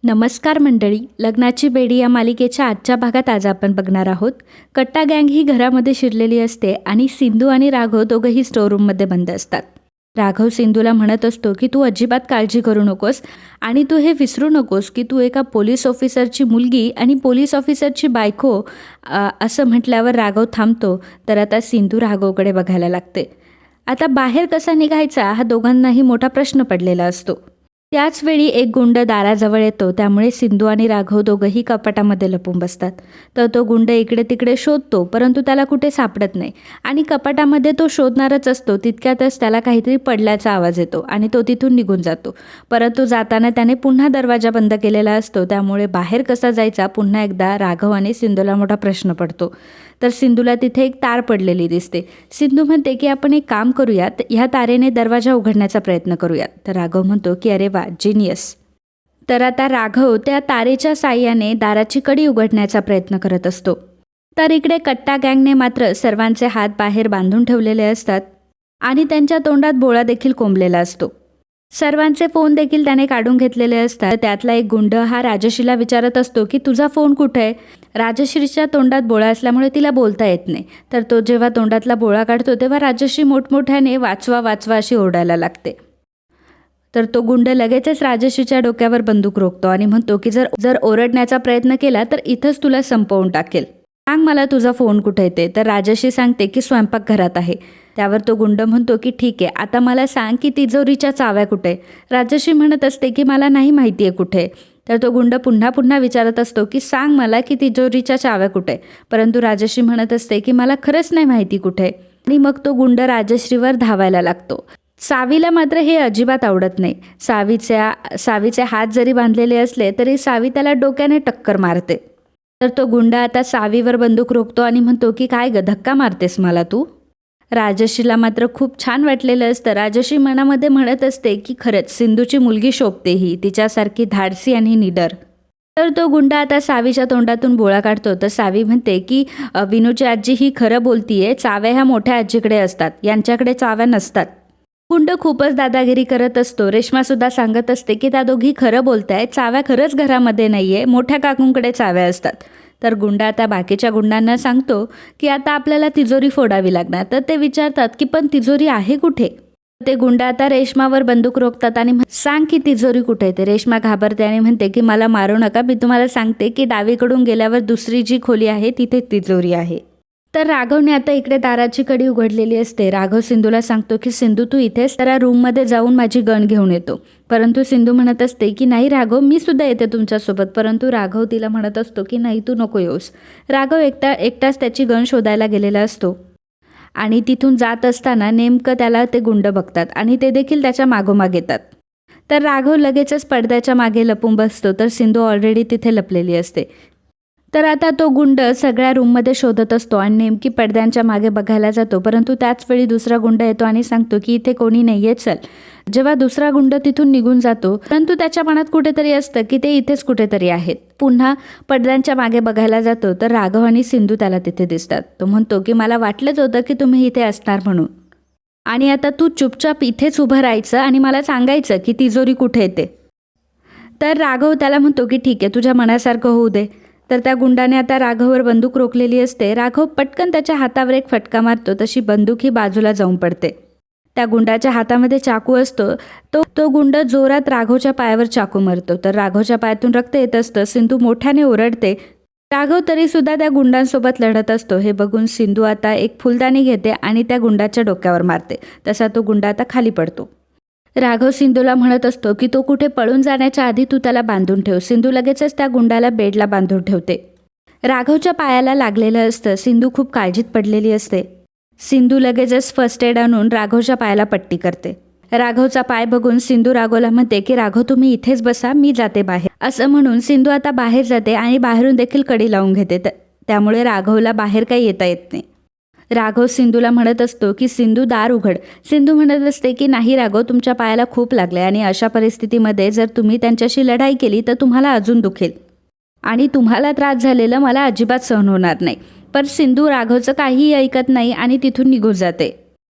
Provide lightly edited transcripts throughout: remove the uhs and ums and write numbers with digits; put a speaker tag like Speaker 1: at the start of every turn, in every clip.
Speaker 1: नमस्कार मंडळी, लग्नाची बेडी या मालिकेच्या आजच्या भागात आज आपण बघणार आहोत. कट्टा गँग ही घरामध्ये शिरलेली असते आणि सिंधू आणि राघव दोघंही स्टोअरूममध्ये बंद असतात. राघव सिंधूला म्हणत असतो की तू अजिबात काळजी करू नकोस आणि तू हे विसरू नकोस की तू एका पोलीस ऑफिसरची मुलगी आणि पोलीस ऑफिसरची बायको असं म्हटल्यावर राघव थांबतो. तर आता सिंधू राघवकडे बघायला लागते. आता बाहेर कसा निघायचा हा दोघांनाही मोठा प्रश्न पडलेला असतो. त्याचवेळी एक गुंड दाराजवळ येतो, त्यामुळे सिंधू आणि राघव दोघंही कपाटामध्ये लपून बसतात. तर तो गुंड इकडे तिकडे शोधतो, परंतु त्याला कुठे सापडत नाही आणि कपाटामध्ये तो शोधणारच असतो. तितक्यातच त्याला काहीतरी पडल्याचा आवाज येतो आणि तो तिथून निघून जातो. परंतु जाताना त्याने पुन्हा दरवाजा बंद केलेला असतो, त्यामुळे बाहेर कसा जायचा पुन्हा एकदा राघव आणि सिंधूला मोठा प्रश्न पडतो. तर सिंधूला तिथे एक तार पडलेली दिसते. सिंधू म्हणते की आपण एक काम करूयात, ह्या तारेने दरवाजा उघडण्याचा प्रयत्न करूयात. तर राघव म्हणतो की अरे वा, जिनियस. तर आता राघव त्या तारेच्या साह्याने दाराची कडी उघडण्याचा प्रयत्न करत असतो. तर इकडे कट्टा गँगने मात्र सर्वांचे हात बाहेर बांधून ठेवलेले असतात आणि त्यांच्या तोंडात बोळा देखील कोंबलेला असतो. सर्वांचे फोन देखील त्याने काढून घेतलेले असतात. त्यातला एक गुंड हा राजश्रीला विचारत असतो की तुझा फोन कुठे आहे. राजश्रीच्या तोंडात बोळा असल्यामुळे तिला बोलता येत नाही. तर तो जेव्हा तोंडातला बोळा काढतो तेव्हा राजश्री मोठमोठ्याने वाचवा वाचवा अशी ओरडायला लागते. तर तो गुंड लगेचच राजश्रीच्या डोक्यावर बंदूक रोखतो आणि म्हणतो की जर ओरडण्याचा प्रयत्न केला तर इथंच तुला संपवून टाकेल. सांग मला तुझा फोन कुठे येते. तर राजश्री सांगते की स्वयंपाकघरात आहे. त्यावर तो गुंड म्हणतो की ठीक आहे, आता मला सांग की तिजोरीच्या चाव्या कुठे. राजश्री म्हणत असते की मला नाही माहिती आहे कुठे. तर तो गुंड पुन्हा पुन्हा विचारत असतो की सांग मला की तिजोरीच्या चाव्या कुठे. परंतु राजश्री म्हणत असते की मला खरंच नाही माहिती कुठे. आणि मग तो गुंड राजश्रीवर धावायला लागतो. सावीला मात्र हे अजिबात आवडत नाही. सावीचे हात जरी बांधलेले असले तरी सावी त्याला डोक्याने टक्कर मारते. तर तो गुंड आता सावीवर बंदूक रोखतो आणि म्हणतो की काय ग, धक्का मारतेस मला तू. राजश्रीला मात्र खूप छान वाटलेलं असतं. राजश्री मनामध्ये म्हणत असते की खरंच सिंधूची मुलगी शोभते ही, तिच्यासारखी धाडसी आणि निडर. तर तो गुंड आता सावीच्या तोंडातून बोळा काढतो. तर सावी म्हणते की विनूची आजी ही खरं बोलतीये, चाव्या ह्या मोठ्या आजीकडे असतात, यांच्याकडे चाव्या नसतात. गुंड खूपच दादागिरी करत असतो. रेश्मासुद्धा सांगत असते की त्या दोघी खरं बोलताय, चाव्या खरंच घरामध्ये नाहीये, मोठ्या काकूंकडे चाव्या असतात. तर गुंड आता बाकीच्या गुंडांना सांगतो की आता आपल्याला तिजोरी फोडावी लागणार. तर ते विचारतात की पण तिजोरी आहे कुठे. ते गुंड आता रेश्मावर बंदूक रोखतात आणि सांग की तिजोरी कुठे. ते रेश्मा घाबरते आणि म्हणते की मला मारू नका, मी तुम्हाला सांगते की डावीकडून गेल्यावर दुसरी जी खोली आहे तिथे तिजोरी आहे. तर राघवने आता इकडे दाराची कडी उघडलेली असते. राघव सिंधूला सांगतो की सिंधू तू इथेच त्या रूममध्ये जाऊन माझी गन घेऊन येतो. परंतु सिंधू म्हणत असते की नाही राघव, मी सुद्धा येते तुमच्यासोबत. परंतु राघव तिला म्हणत असतो की नाही, तू नको येऊस. राघव एकटाच त्याची गन शोधायला गेलेला असतो आणि तिथून जात असताना नेमकं त्याला ते गुंड बघतात आणि ते देखील त्याच्या मागोमाग येतात. तर राघव लगेचच पडद्याच्या मागे लपून बसतो. तर सिंधू ऑलरेडी तिथे लपलेली असते. तर आता तो गुंड सगळ्या रूममध्ये शोधत असतो आणि नेमकी पडद्यांच्या मागे बघायला जातो. परंतु त्याच वेळी दुसरा गुंड येतो आणि सांगतो की इथे कोणी नाही आहे, चल. जेव्हा दुसरा गुंड तिथून निघून जातो, परंतु त्याच्या मनात कुठेतरी असतं की ते इथेच कुठेतरी आहेत. पुन्हा पडद्यांच्या मागे बघायला जातो. तर राघव आणि सिंधू त्याला तिथे दिसतात. तो म्हणतो की मला वाटलंच होतं की तुम्ही इथे असणार म्हणून, आणि आता तू चुपचाप इथेच उभं राहायचं आणि मला सांगायचं की तिजोरी कुठे येते. तर राघव त्याला म्हणतो की ठीक आहे, तुझ्या मनासारखं होऊ दे. तर त्या गुंडाने आता राघववर बंदूक रोखलेली असते. राघव पटकन त्याच्या हातावर एक फटका मारतो, तशी बंदूक ही बाजूला जाऊन पडते. त्या गुंडाच्या हातामध्ये चाकू असतो. तो गुंड जोरात राघवच्या पायावर चाकू मारतो. तर राघवच्या पायातून रक्त येत असतं. सिंधू मोठ्याने ओरडते. राघव तरीसुद्धा त्या गुंडांसोबत लढत असतो. हे बघून सिंधू आता एक फुलदाणी घेते आणि त्या गुंडाच्या डोक्यावर मारते. तसा तो गुंड आता खाली पडतो. राघव सिंधूला म्हणत असतो की तो कुठे पळून जाण्याच्या आधी तू त्याला बांधून ठेव. सिंधू लगेचच त्या गुंडाला बेडला बांधून ठेवते. राघवच्या पायाला लागलेलं असतं. सिंधू खूप काळजीत पडलेली असते. सिंधू लगेचच फर्स्ट एड आणून राघवच्या पायाला पट्टी करते. राघवचा पाय बघून सिंधू राघवला म्हणते की राघव तुम्ही इथेच बसा, मी जाते बाहेर. असं म्हणून सिंधू आता बाहेर जाते आणि बाहेरून देखील कडी लावून घेते. त्यामुळे राघवला बाहेर काही येता येत नाही. राघव सिंधूला म्हणत असतो की सिंधू दार उघड. सिंधू म्हणत असते की नाही राघव, तुमच्या पायाला खूप लागले आणि अशा परिस्थितीमध्ये जर तुम्ही त्यांच्याशी लढाई केली तर तुम्हाला अजून दुखेल आणि तुम्हाला त्रास झालेला मला अजिबात सहन होणार नाही. पण सिंधू राघवचं काहीही ऐकत नाही आणि तिथून निघून जाते.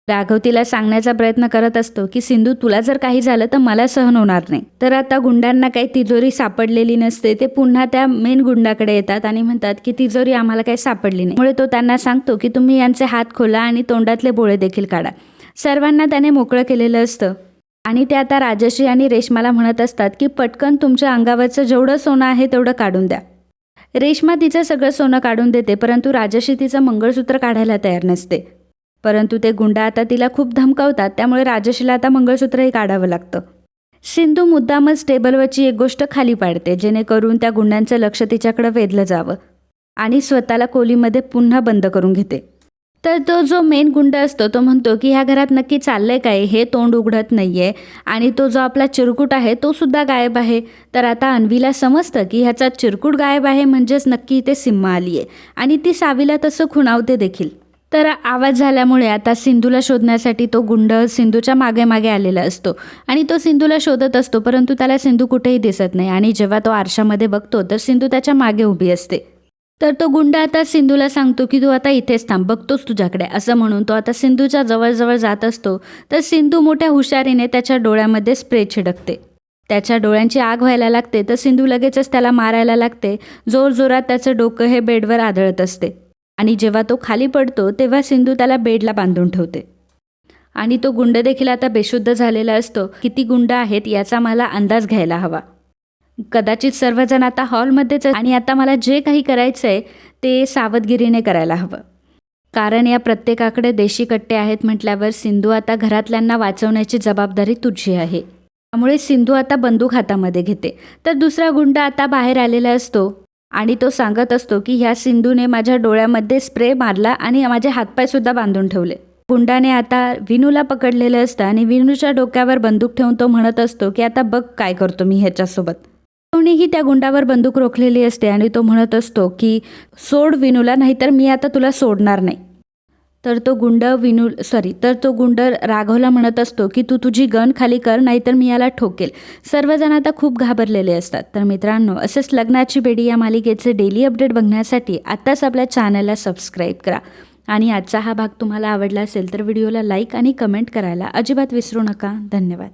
Speaker 1: राघव तिला सांगण्याचा प्रयत्न करत असतो की सिंधू, तुला जर काही झालं तर मला सहन होणार नाही. तर आता गुंडांना काही तिजोरी सापडलेली नसते. ते पुन्हा त्या मेन गुंडाकडे येतात आणि म्हणतात की तिजोरी आम्हाला काही सापडली नाही. त्यामुळे तो त्यांना सांगतो की तुम्ही यांचे हात खोला आणि तोंडातले बोळे देखील काढा. सर्वांना त्याने मोकळं केलेलं असतं आणि ते आता राजश्री आणि रेश्माला म्हणत असतात की पटकन तुमच्या अंगावरचं जेवढं सोनं आहे तेवढं काढून द्या. रेश्मा तिचं सगळं सोनं काढून देते, परंतु राजश्री तिचं मंगळसूत्र काढायला तयार नसते. परंतु ते गुंड आता तिला खूप धमकावतात, त्यामुळे राजश्रीला आता मंगळसूत्रही काढावं लागतं. सिंधू मुद्दामच टेबलवरची एक गोष्ट खाली पाडते, जेणेकरून त्या गुंडांचं लक्ष तिच्याकडे वेधलं जावं आणि स्वतःला खोलीमध्ये पुन्हा बंद करून घेते. तर तो जो मेन गुंड असतो तो म्हणतो की ह्या घरात नक्की चाललंय काय, हे तोंड उघडत नाहीये आणि तो जो आपला चिरकुट आहे तो सुद्धा गायब आहे. तर आता अन्वीला समजतं की ह्याचा चिरकुट गायब आहे म्हणजेच नक्की इथे सिम्मा आली आहे आणि ती सावीला तसं खुणावते देखील. तर आवाज झाल्यामुळे आता सिंधूला शोधण्यासाठी तो गुंड सिंधूच्या मागे मागे आलेला असतो आणि तो सिंधूला शोधत असतो, परंतु त्याला सिंधू कुठेही दिसत नाही आणि जेव्हा तो आरशामध्ये बघतो तर सिंधू त्याच्या मागे उभी असते. तर तो गुंड आता सिंधूला सांगतो की तू आता इथेच थांब, बघतोस तुझ्याकडे, असं म्हणून तो आता सिंधूच्या जवळजवळ जात असतो. तर सिंधू मोठ्या हुशारीने त्याच्या डोळ्यामध्ये स्प्रे छिडकते. त्याच्या डोळ्यांची आग व्हायला लागते. तर सिंधू लगेचच त्याला मारायला लागते. जोरजोरात त्याचं डोकं हे बेडवर आदळत असते आणि जेव्हा तो खाली पडतो तेव्हा सिंधू त्याला बेडला बांधून ठेवते आणि तो गुंड देखील आता बेशुद्ध झालेला असतो. किती गुंड आहेत याचा मला अंदाज घ्यायला हवा. कदाचित सर्वजण आता हॉलमध्येच आणि आता मला जे काही करायचं आहे ते सावधगिरीने करायला हवं, कारण या प्रत्येकाकडे देशी कट्टे आहेत म्हटल्यावर सिंधू आता घरातल्यांना वाचवण्याची जबाबदारी तुझी आहे. त्यामुळे सिंधू आता बंदूक हातामध्ये घेते. तर दुसरा गुंड आता बाहेर आलेला असतो आणि तो सांगत असतो की ह्या सिंधूने माझ्या डोळ्यामध्ये स्प्रे मारला आणि माझे हातपायसुद्धा बांधून ठेवले. गुंडाने आता विनूला पकडलेलं असतं आणि विनूच्या डोक्यावर बंदूक ठेवून तो म्हणत असतो की आता बघ काय करतो मी ह्याच्यासोबत. कोणीही त्या गुंडावर बंदूक रोखलेली असते आणि तो म्हणत असतो की सोड विनूला, नाहीतर मी आता तुला सोडणार नाही. तर तो गुंड राघवला म्हणत असतो की तू तुझी गन खाली कर, नाहीतर मी याला ठोकेल. सर्वजण आता खूप घाबरलेले असतात. तर मित्रांनो, असेच लग्नाची बेडी या मालिकेचे डेली अपडेट बघण्यासाठी आत्ताच आपल्या चॅनलला सबस्क्राईब करा आणि आजचा हा भाग तुम्हाला आवडला असेल तर व्हिडिओला लाईक आणि कमेंट करायला अजिबात विसरू नका. धन्यवाद.